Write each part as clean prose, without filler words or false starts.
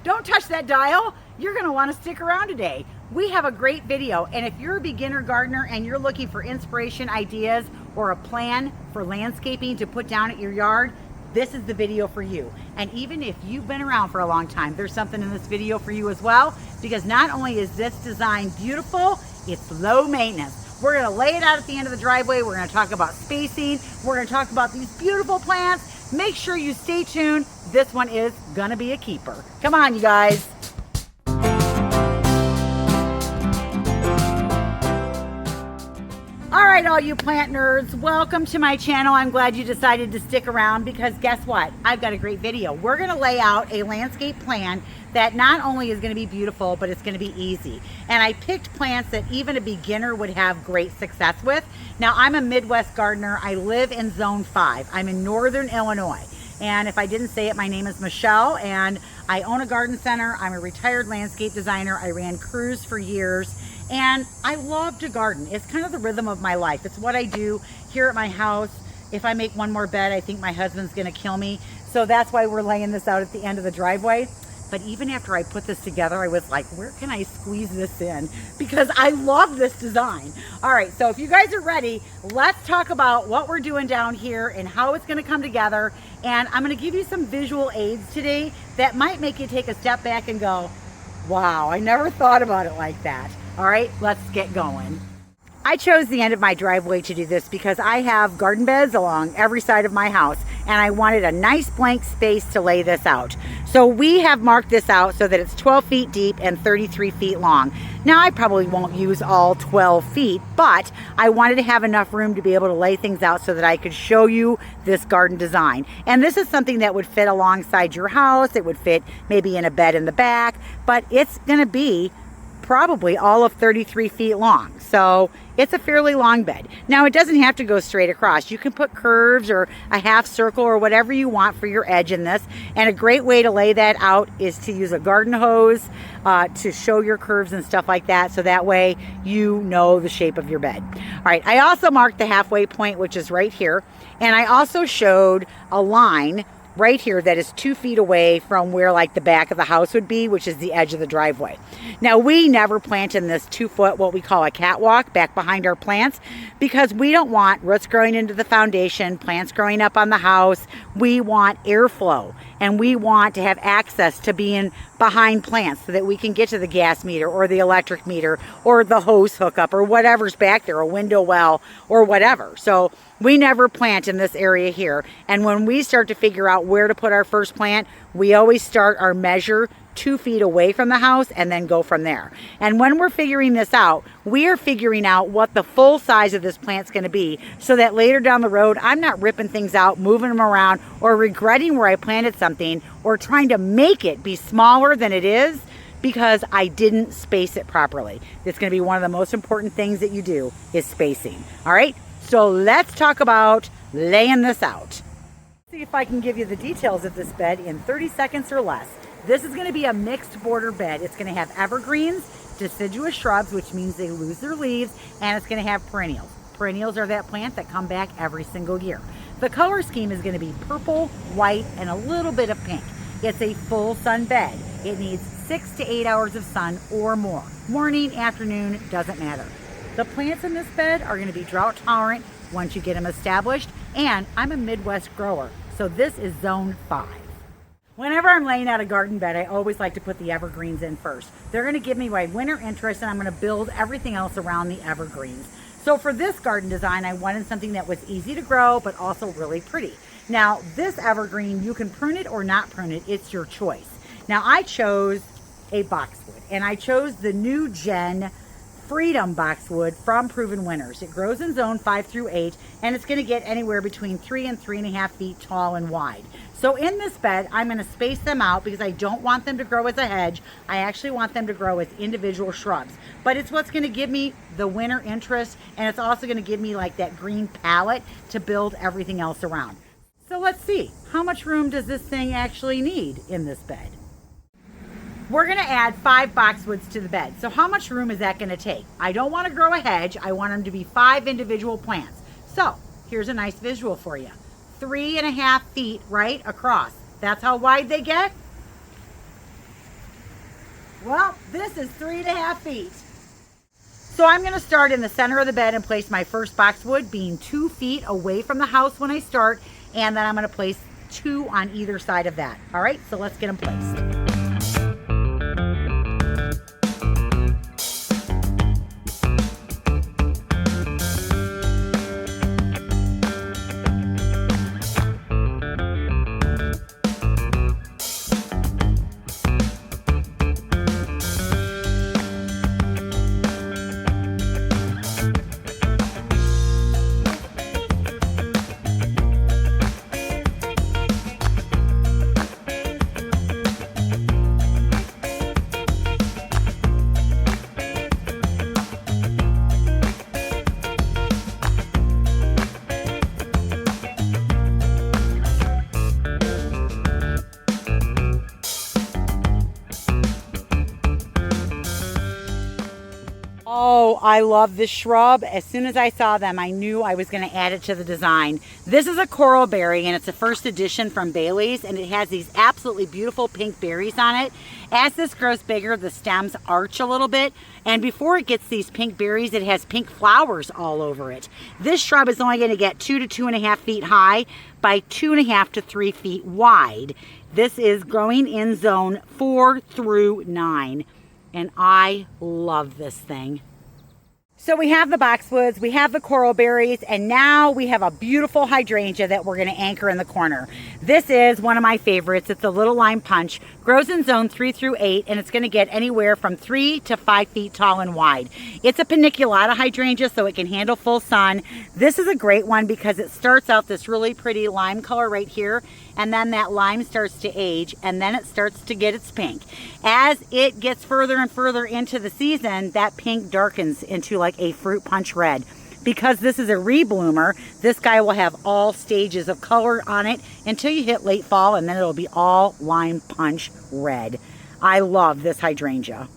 Don't touch that dial. You're gonna wanna stick around today. We have a great video, and if you're a beginner gardener and you're looking for inspiration, ideas, or a plan for landscaping to put down at your yard, this is the video for you. And even if you've been around for a long time, there's something in this video for you as well, because not only is this design beautiful, it's low maintenance. We're gonna lay it out at the end of the driveway. We're gonna talk about spacing. We're gonna talk about these beautiful plants. Make sure you stay tuned. This one is gonna be a keeper. Come on, you guys. All right, all you plant nerds, welcome to my channel. I'm glad you decided to stick around because guess what? I've got a great video. We're gonna lay out a landscape plan that not only is gonna be beautiful, but it's gonna be easy. And I picked plants that even a beginner would have great success with. Now, I'm a Midwest gardener. I live in Zone 5. I'm in Northern Illinois. And if I didn't say it, my name is Michelle, and I own a garden center. I'm a retired landscape designer. I ran crews for years. And I love to garden. It's kind of the rhythm of my life. It's what I do here at my house. If I make one more bed, I think my husband's gonna kill me. So that's why we're laying this out at the end of the driveway. But even after I put this together, I was like, where can I squeeze this in? Because I love this design. All right, so if you guys are ready, let's talk about what we're doing down here and how it's gonna come together. And I'm gonna give you some visual aids today that might make you take a step back and go, wow, I never thought about it like that. All right, let's get going. I chose the end of my driveway to do this because I have garden beds along every side of my house and I wanted a nice blank space to lay this out. So we have marked this out so that it's 12 feet deep and 33 feet long. Now I probably won't use all 12 feet, but I wanted to have enough room to be able to lay things out so that I could show you this garden design. And this is something that would fit alongside your house. It would fit maybe in a bed in the back, but it's gonna be probably all of 33 feet long. So it's a fairly long bed. Now it doesn't have to go straight across. You can put curves or a half circle or whatever you want for your edge in this. And a great way to lay that out is to use a garden hose to show your curves and stuff like that. So that way you know the shape of your bed. All right, I also marked the halfway point, which is right here. And I also showed a line right here that is 2 feet away from where like the back of the house would be, which is the edge of the driveway. Now we never plant in this 2 foot, what we call a catwalk back behind our plants, because we don't want roots growing into the foundation, plants growing up on the house. We want airflow and we want to have access to being behind plants so that we can get to the gas meter or the electric meter or the hose hookup or whatever's back there, a window well or whatever. So we never plant in this area here. And when we start to figure out where to put our first plant, we always start our measure 2 feet away from the house and then go from there. And when we're figuring this out, we are figuring out what the full size of this plant's gonna be so that later down the road, I'm not ripping things out, moving them around, or regretting where I planted something, or trying to make it be smaller than it is because I didn't space it properly. It's gonna be one of the most important things that you do is spacing, all right? So let's talk about laying this out. See if I can give you the details of this bed in 30 seconds or less. This is gonna be a mixed border bed. It's gonna have evergreens, deciduous shrubs, which means they lose their leaves, and it's gonna have perennials. Perennials are that plant that come back every single year. The color scheme is gonna be purple, white, and a little bit of pink. It's a full sun bed. It needs 6 to 8 hours of sun or more. Morning, afternoon, doesn't matter. The plants in this bed are gonna be drought tolerant once you get them established, and I'm a Midwest grower, so this is Zone 5. Whenever I'm laying out a garden bed, I always like to put the evergreens in first. They're gonna give me my winter interest and I'm gonna build everything else around the evergreens. So for this garden design, I wanted something that was easy to grow, but also really pretty. Now, this evergreen, you can prune it or not prune it, it's your choice. Now, I chose a boxwood, and I chose the new gen Freedom boxwood from Proven Winners. It grows in zone 5 through 8, and it's gonna get anywhere between 3 and 3.5 feet tall and wide. So in this bed, I'm gonna space them out because I don't want them to grow as a hedge. I actually want them to grow as individual shrubs. But it's what's gonna give me the winter interest, and it's also gonna give me like that green palette to build everything else around. So let's see, how much room does this thing actually need in this bed? We're gonna add 5 boxwoods to the bed. So how much room is that gonna take? I don't wanna grow a hedge. I want them to be 5 individual plants. So here's a nice visual for you. 3.5 feet right across. That's how wide they get. Well, this is 3.5 feet. So I'm going to start in the center of the bed and place my first boxwood, being 2 feet away from the house when I start, and then I'm going to place 2 on either side of that. All right, so let's get them placed. Oh, I love this shrub. As soon as I saw them, I knew I was going to add it to the design. This is a coral berry, and it's a first edition from Bailey's, and it has these absolutely beautiful pink berries on it. As this grows bigger, the stems arch a little bit, and before it gets these pink berries, it has pink flowers all over it. This shrub is only going to get 2 to 2.5 feet high by 2.5 to 3 feet wide. This is growing in zone 4 through 9. And I love this thing. So we have the boxwoods, we have the coral berries, and now we have a beautiful hydrangea that we're going to anchor in the corner. This is one of my favorites. It's a little lime punch, grows in zone 3 through 8, and it's going to get anywhere from 3 to 5 feet tall and wide. It's a paniculata hydrangea, so it can handle full sun. This is a great one because it starts out this really pretty lime color right here, and then that lime starts to age, and then it starts to get its pink. As it gets further and further into the season, that pink darkens into like a fruit punch red. Because this is a rebloomer, this guy will have all stages of color on it until you hit late fall, and then it'll be all lime punch red. I love this hydrangea.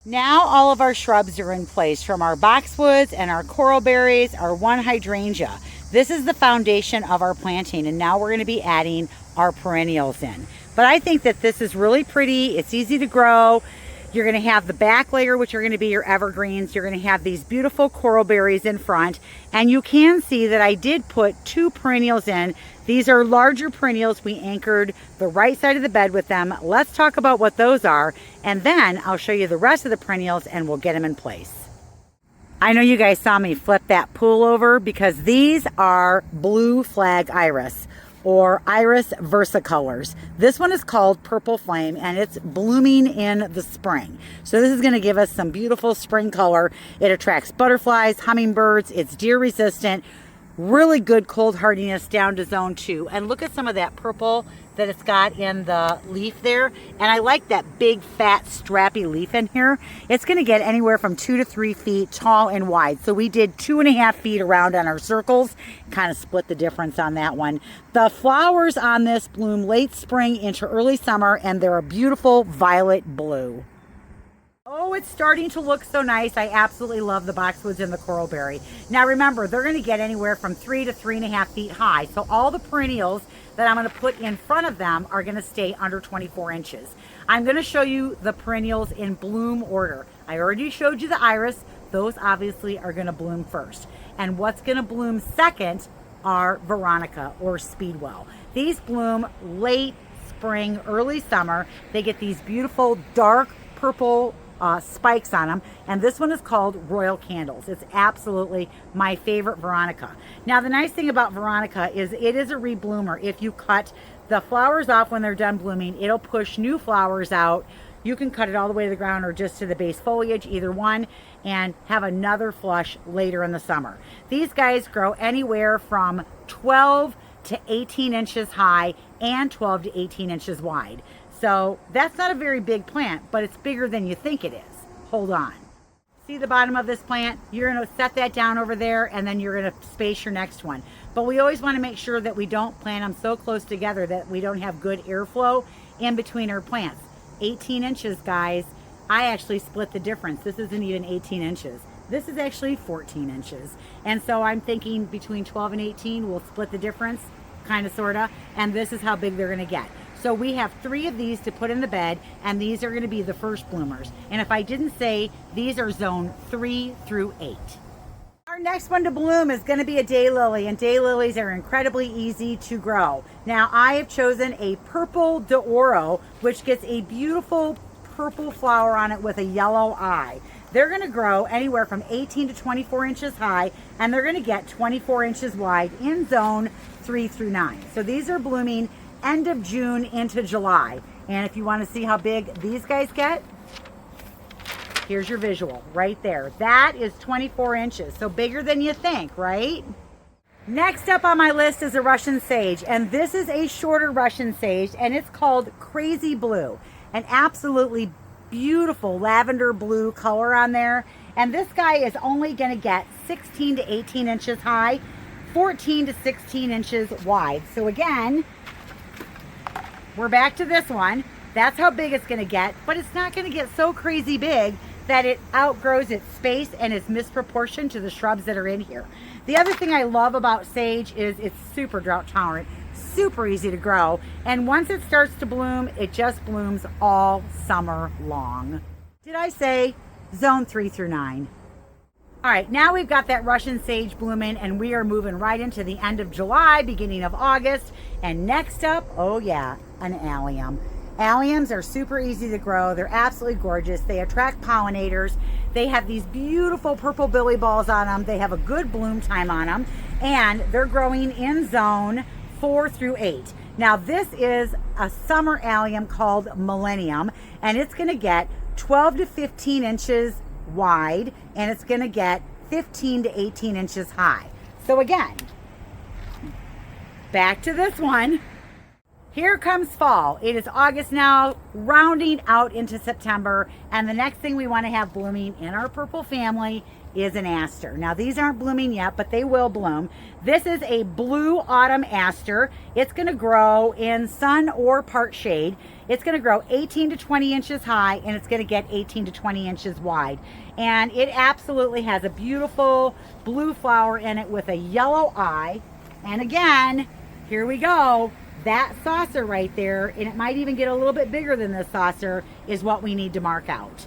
Now all of our shrubs are in place, from our boxwoods and our coral berries, our one hydrangea. This is the foundation of our planting, and now we're going to be adding our perennials in. But I think that this is really pretty. It's easy to grow. You're going to have the back layer, which are going to be your evergreens. You're going to have these beautiful coral berries in front. And you can see that I did put 2 perennials in. These are larger perennials. We anchored the right side of the bed with them. Let's talk about what those are. And then I'll show you the rest of the perennials and we'll get them in place. I know you guys saw me flip that pool over because these are blue flag iris, or iris versicolors. This one is called Purple Flame, and it's blooming in the spring. So this is going to give us some beautiful spring color. It attracts butterflies, hummingbirds, it's deer resistant, really good cold hardiness down to zone 2. And look at some of that purple that it's got in the leaf there. And I like that big fat strappy leaf in here. It's going to get anywhere from 2 to 3 feet tall and wide. So we did 2.5 feet around on our circles, kind of split the difference on that one. The flowers on this bloom late spring into early summer, and they're a beautiful violet blue. Oh, it's starting to look so nice. I absolutely love the boxwoods and the coralberry. Now remember, they're going to get anywhere from 3 to 3.5 feet high. So all the perennials that I'm going to put in front of them are going to stay under 24 inches. I'm going to show you the perennials in bloom order. I already showed you the iris. Those obviously are going to bloom first. And what's going to bloom second are veronica or speedwell. These bloom late spring, early summer. They get these beautiful dark purple spikes on them, and this one is called Royal Candles. It's absolutely my favorite veronica. Now the nice thing about veronica is it is a rebloomer. If you cut the flowers off when they're done blooming, it'll push new flowers out. You can cut it all the way to the ground or just to the base foliage, either one, and have another flush later in the summer. These guys grow anywhere from 12 to 18 inches high and 12 to 18 inches wide. So that's not a very big plant, but it's bigger than you think it is. Hold on. See the bottom of this plant? You're going to set that down over there, and then you're going to space your next one. But we always want to make sure that we don't plant them so close together that we don't have good airflow in between our plants. 18 inches, guys. I actually split the difference. This isn't even 18 inches. This is actually 14 inches. And so I'm thinking between 12 and 18, we'll split the difference, kind of, sort of. And this is how big they're going to get. So we have 3 of these to put in the bed, and these are going to be the first bloomers. And if I didn't say, these are zone 3 through 8. Our next one to bloom is going to be a daylily, and daylilies are incredibly easy to grow. Now I have chosen a purple d'oro, which gets a beautiful purple flower on it with a yellow eye. They're going to grow anywhere from 18 to 24 inches high, and they're going to get 24 inches wide in zone 3 through 9. So these are blooming end of June into July. And if you want to see how big these guys get, here's your visual right there. That is 24 inches, so bigger than you think, right? Next up on my list is a Russian sage, and this is a shorter Russian sage, and it's called Crazy Blue. An absolutely beautiful lavender blue color on there. And this guy is only going to get 16 to 18 inches high, 14 to 16 inches wide. So again, we're back to this one. That's how big it's going to get, but it's not going to get so crazy big that it outgrows its space and is misproportioned to the shrubs that are in here. The other thing I love about sage is it's super drought tolerant, super easy to grow, and once it starts to bloom, it just blooms all summer long. Did I say zone 3 through 9? All right, now we've got that Russian sage blooming, and we are moving right into the end of July, beginning of August. And next up, oh yeah, an allium. Alliums are super easy to grow. They're absolutely gorgeous. They attract pollinators. They have these beautiful purple billy balls on them. They have a good bloom time on them, and they're growing in zone 4 through 8. Now this is a summer allium called Millennium, and it's going to get 12 to 15 inches wide, and it's going to get 15 to 18 inches high. So again, back to this one. Here comes fall. It is August now, rounding out into September, and the next thing we want to have blooming in our purple family is an aster. Now these aren't blooming yet, but they will bloom. This is a blue autumn aster. It's going to grow in sun or part shade. It's going to grow 18 to 20 inches high, and it's going to get 18 to 20 inches wide. And it absolutely has a beautiful blue flower in it with a yellow eye. And again, here we go. That saucer right there, and it might even get a little bit bigger than this saucer, is what we need to mark out.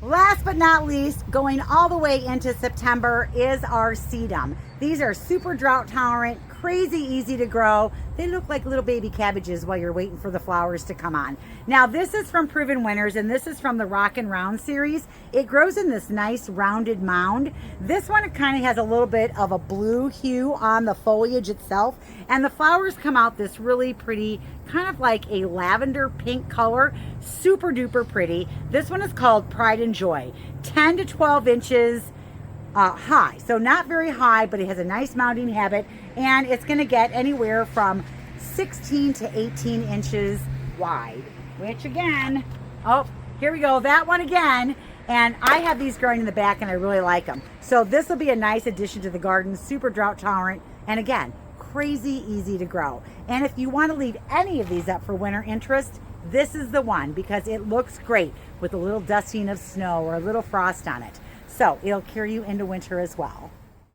Last but not least, going all the way into September, is our sedum. These are super drought tolerant, crazy easy to grow. They look like little baby cabbages while you're waiting for the flowers to come on. Now this is from Proven Winners, and this is from the Rock and Round series. It grows in this nice rounded mound. This one, it kind of has a little bit of a blue hue on the foliage itself, and the flowers come out this really pretty, kind of like a lavender pink color. Super duper pretty. This one is called Pride and Joy. 10 to 12 inches high, so not very high, but it has a nice mounding habit, and it's going to get anywhere from 16 to 18 inches wide, which again, oh, here we go, that one again. And I have these growing in the back, and I really like them. So this will be a nice addition to the garden, super drought tolerant, and again, crazy easy to grow. And if you want to leave any of these up for winter interest, this is the one, because it looks great with a little dusting of snow or a little frost on it. So it'll carry you into winter as well.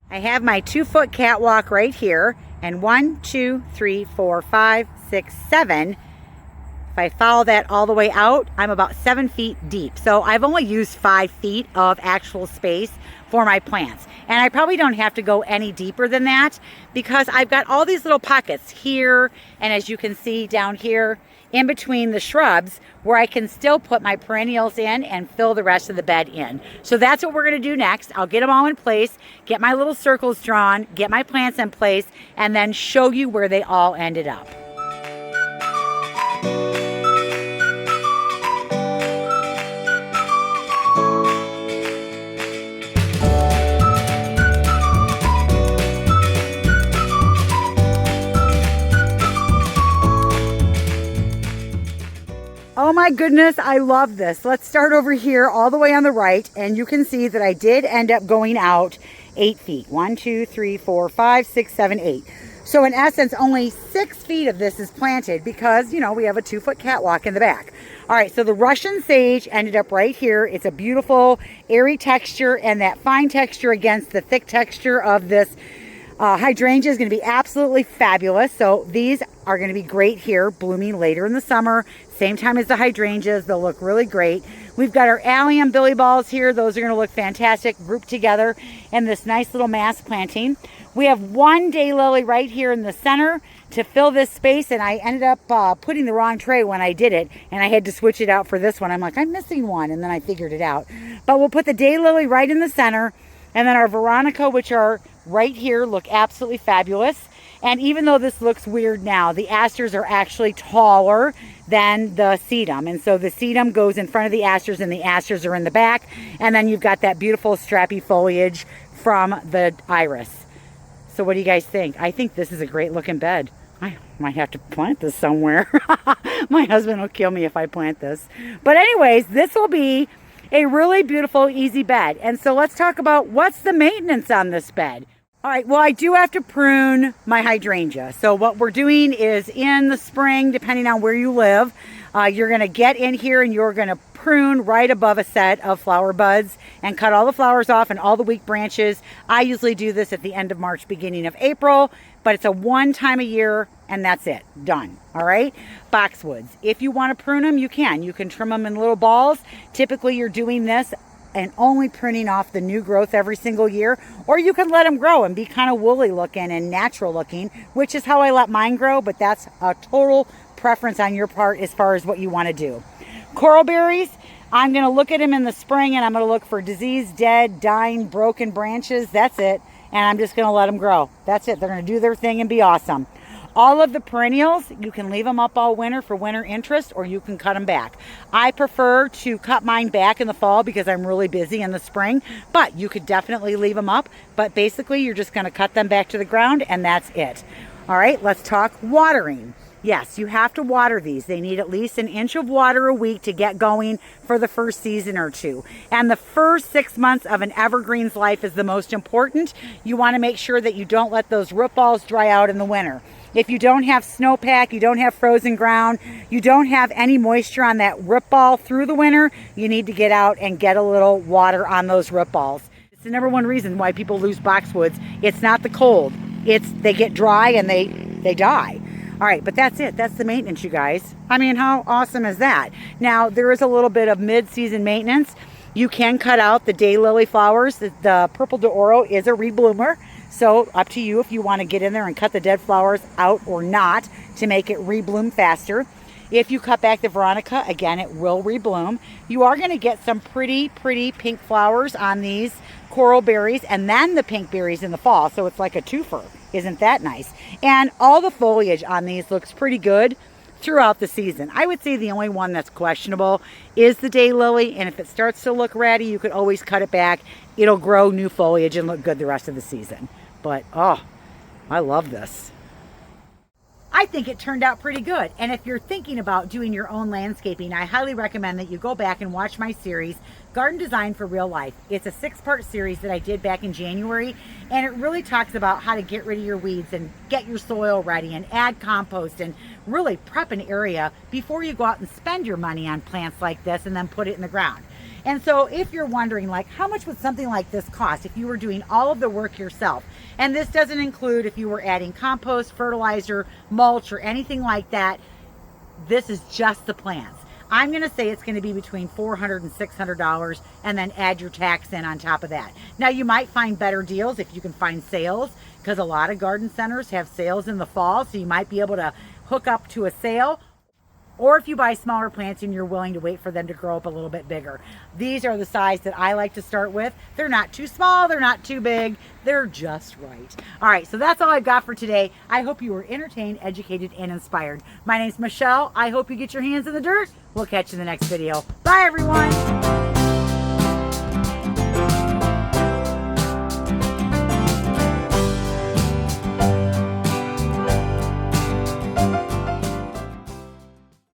I have my 2-foot catwalk right here, and 1, 2, 3, 4, 5, 6, 7. If I follow that all the way out, I'm about 7 feet deep. So I've only used 5 feet of actual space for my plants. And I probably don't have to go any deeper than that, because I've got all these little pockets here, and as you can see down here, in between the shrubs, where I can still put my perennials in and fill the rest of the bed in. So that's what we're going to do next. I'll get them all in place, get my little circles drawn, get my plants in place, and then show you where they all ended up. Oh my goodness, I love this. Let's start over here all the way on the right, and you can see that I did end up going out 8 feet. 1, 2, 3, 4, 5, 6, 7, 8. So in essence, only 6 feet of this is planted because, you know, we have a 2-foot catwalk in the back. All right, so the Russian sage ended up right here. It's a beautiful, airy texture, and that fine texture against the thick texture of this Hydrangea is going to be absolutely fabulous. So these are going to be great here, blooming later in the summer. Same time as the hydrangeas. They'll look really great. We've got our allium billy balls here. Those are going to look fantastic, grouped together in this nice little mass planting. We have one daylily right here in the center to fill this space, and I ended up putting the wrong tray when I did it, and I had to switch it out for this one. I'm like, I'm missing one, and then I figured it out. But we'll put the daylily right in the center, and then our veronica, which are right here, look absolutely fabulous. And even though this looks weird now, the asters are actually taller than the sedum. And so the sedum goes in front of the asters and the asters are in the back. And then you've got that beautiful strappy foliage from the iris. So what do you guys think? I think this is a great looking bed. I might have to plant this somewhere. My husband will kill me if I plant this. But anyways, this will be a really beautiful, easy bed. And so let's talk about what's the maintenance on this bed. All right, well, I do have to prune my hydrangea. So what we're doing is in the spring, depending on where you live, you're going to get in here and you're going to prune right above a set of flower buds and cut all the flowers off and all the weak branches. I usually do this at the end of March, beginning of April, but it's a one time a year and that's it, done. All right, boxwoods. If you want to prune them, you can. You can trim them in little balls. Typically, you're doing this and only pruning off the new growth every single year, or you can let them grow and be kind of woolly looking and natural looking, which is how I let mine grow, but that's a total preference on your part as far as what you want to do. Coral berries, I'm going to look at them in the spring and I'm going to look for diseased, dead, dying, broken branches. That's it. And I'm just going to let them grow. That's it. They're going to do their thing and be awesome. All of the perennials, you can leave them up all winter for winter interest, or you can cut them back. I prefer to cut mine back in the fall because I'm really busy in the spring, but you could definitely leave them up. But basically, you're just going to cut them back to the ground, and that's it. All right, let's talk watering. Yes, you have to water these. They need at least an inch of water a week to get going for the first season or two. And the first 6 months of an evergreen's life is the most important. You want to make sure that you don't let those root balls dry out in the winter. If you don't have snowpack, you don't have frozen ground, you don't have any moisture on that root ball through the winter, you need to get out and get a little water on those root balls. It's the number one reason why people lose boxwoods. It's not the cold. It's they get dry and they die. All right, but that's it. That's the maintenance, you guys. I mean, how awesome is that? Now, there is a little bit of mid-season maintenance. You can cut out the daylily flowers. The purple d'oro is a rebloomer. So up to you if you want to get in there and cut the dead flowers out or not to make it rebloom faster. If you cut back the veronica, again, it will rebloom. You are going to get some pretty pink flowers on these coral berries and then the pink berries in the fall. So it's like a twofer. Isn't that nice? And all the foliage on these looks pretty good throughout the season. I would say the only one that's questionable is the daylily, and if it starts to look ratty, you could always cut it back. It'll grow new foliage and look good the rest of the season. But, oh, I love this. I think it turned out pretty good. And if you're thinking about doing your own landscaping, I highly recommend that you go back and watch my series, Garden Design for Real Life. It's a 6-part series that I did back in January, and it really talks about how to get rid of your weeds and get your soil ready and add compost and really prep an area before you go out and spend your money on plants like this and then put it in the ground. And so if you're wondering, like, how much would something like this cost if you were doing all of the work yourself? And this doesn't include if you were adding compost, fertilizer, mulch, or anything like that. This is just the plants. I'm going to say it's going to be between $400 and $600, and then add your tax in on top of that. Now, you might find better deals if you can find sales, because a lot of garden centers have sales in the fall, so you might be able to hook up to a sale. Or if you buy smaller plants and you're willing to wait for them to grow up a little bit bigger. These are the size that I like to start with. They're not too small, they're not too big, they're just right. All right, so that's all I've got for today. I hope you were entertained, educated, and inspired. My name's Michelle. I hope you get your hands in the dirt. We'll catch you in the next video. Bye, everyone.